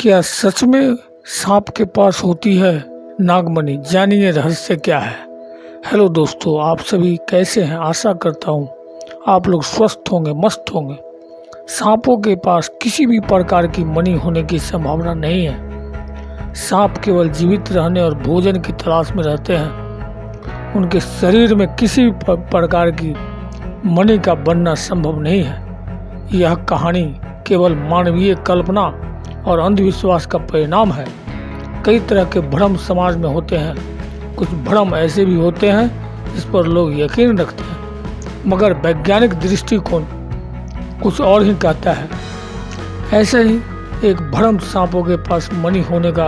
क्या सच में सांप के पास होती है नागमणि? जानिए रहस्य क्या है। हेलो दोस्तों, आप सभी कैसे हैं? आशा करता हूँ आप लोग स्वस्थ होंगे, मस्त होंगे। सांपों के पास किसी भी प्रकार की मणि होने की संभावना नहीं है। सांप केवल जीवित रहने और भोजन की तलाश में रहते हैं। उनके शरीर में किसी भी प्रकार की मणि का बनना संभव नहीं है। यह कहानी केवल मानवीय कल्पना और अंधविश्वास का परिणाम है। कई तरह के भ्रम समाज में होते हैं। कुछ भ्रम ऐसे भी होते हैं जिस पर लोग यकीन रखते हैं, मगर वैज्ञानिक दृष्टिकोण कुछ और ही कहता है। ऐसे ही एक भ्रम सांपों के पास मणि होने का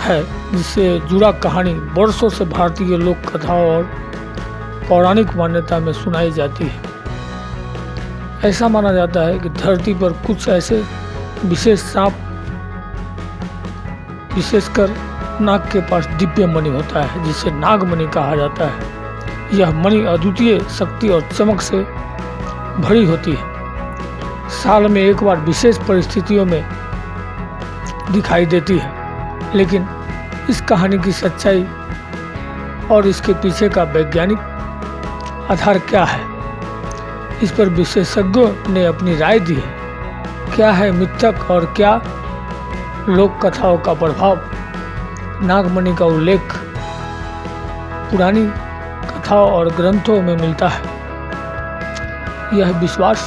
है, जिससे जुड़ा कहानी वर्षों से भारतीय लोक कथाओं और पौराणिक मान्यता में सुनाई जाती है। ऐसा माना जाता है कि धरती पर कुछ ऐसे विशेष सांप, विशेषकर नाग के पास दिव्य मणि होता है, जिसे नागमणि कहा जाता है। यह मणि अद्वितीय शक्ति और चमक से भरी होती है। साल में एक बार विशेष परिस्थितियों में दिखाई देती है। लेकिन इस कहानी की सच्चाई और इसके पीछे का वैज्ञानिक आधार क्या है, इस पर विशेषज्ञों ने अपनी राय दी है। क्या है मिथक और क्या लोक कथाओं का प्रभाव? नागमणि का उल्लेख पुरानी कथाओं और ग्रंथों में मिलता है। यह विश्वास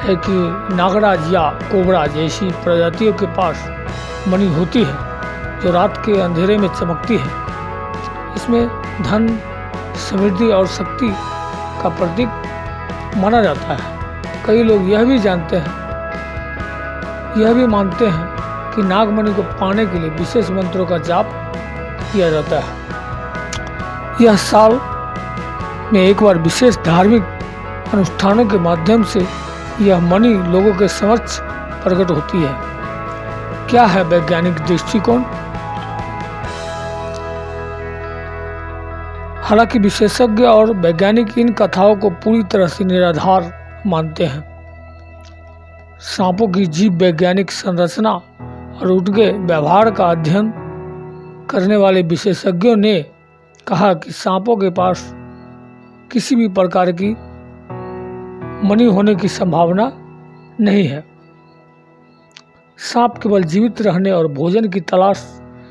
है कि नागराज या कोबरा जैसी प्रजातियों के पास मणि होती है, जो रात के अंधेरे में चमकती है। इसमें धन, समृद्धि और शक्ति का प्रतीक माना जाता है। कई लोग यह भी मानते हैं कि नागमणि को पाने के लिए विशेष मंत्रों का जाप किया जाता है। यह साल में एक बार विशेष धार्मिक अनुष्ठानों के माध्यम से यह मणि लोगों के समक्ष प्रकट होती है। क्या है वैज्ञानिक दृष्टिकोण? हालांकि विशेषज्ञ और वैज्ञानिक इन कथाओं को पूरी तरह से निराधार मानते हैं। सांपों की जीव वैज्ञानिक संरचना और उनके व्यवहार का अध्ययन करने वाले विशेषज्ञों ने कहा कि सांपों के पास किसी भी प्रकार की मणि होने की संभावना नहीं है। सांप केवल जीवित रहने और भोजन की तलाश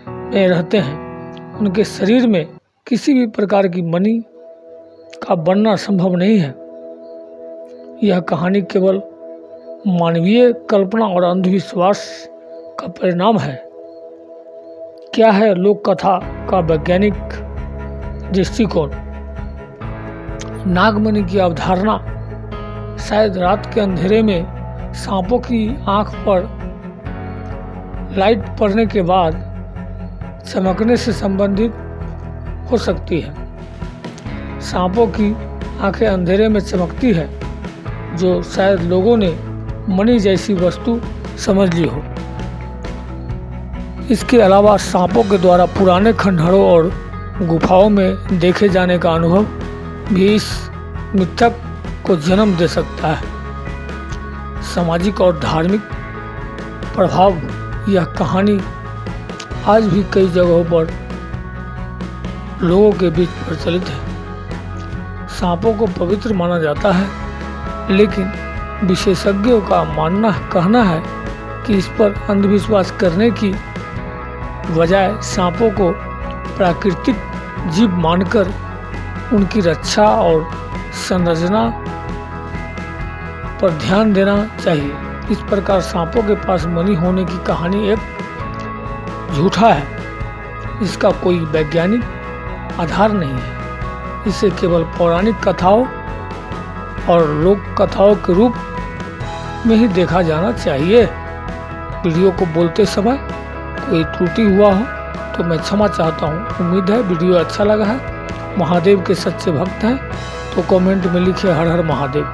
में रहते हैं। उनके शरीर में किसी भी प्रकार की मणि का बनना संभव नहीं है। यह कहानी केवल मानवीय कल्पना और अंधविश्वास का परिणाम है। क्या है लोक कथा का वैज्ञानिक दृष्टिकोण? नागमणि की अवधारणा शायद रात के अंधेरे में सांपों की आंख पर लाइट पड़ने के बाद चमकने से संबंधित हो सकती है। सांपों की आंखें अंधेरे में चमकती है, जो शायद लोगों ने मणि जैसी वस्तु समझ ली हो। इसके अलावा सांपों के द्वारा पुराने खंडहरों और गुफाओं में देखे जाने का अनुभव भी इस मिथक को जन्म दे सकता है। सामाजिक और धार्मिक प्रभाव: यह कहानी आज भी कई जगहों पर लोगों के बीच प्रचलित है। सांपों को पवित्र माना जाता है, लेकिन विशेषज्ञों का कहना है कि इस पर अंधविश्वास करने की बजाय सांपों को प्राकृतिक जीव मानकर उनकी रक्षा और संरचना पर ध्यान देना चाहिए। इस प्रकार सांपों के पास मणि होने की कहानी एक झूठा है। इसका कोई वैज्ञानिक आधार नहीं है। इसे केवल पौराणिक कथाओं और लोक कथाओं के रूप में ही देखा जाना चाहिए। वीडियो को बोलते समय कोई त्रुटि हुआ हो तो मैं क्षमा चाहता हूँ। उम्मीद है वीडियो अच्छा लगा है। महादेव के सच्चे भक्त हैं तो कमेंट में लिखिए हर हर महादेव।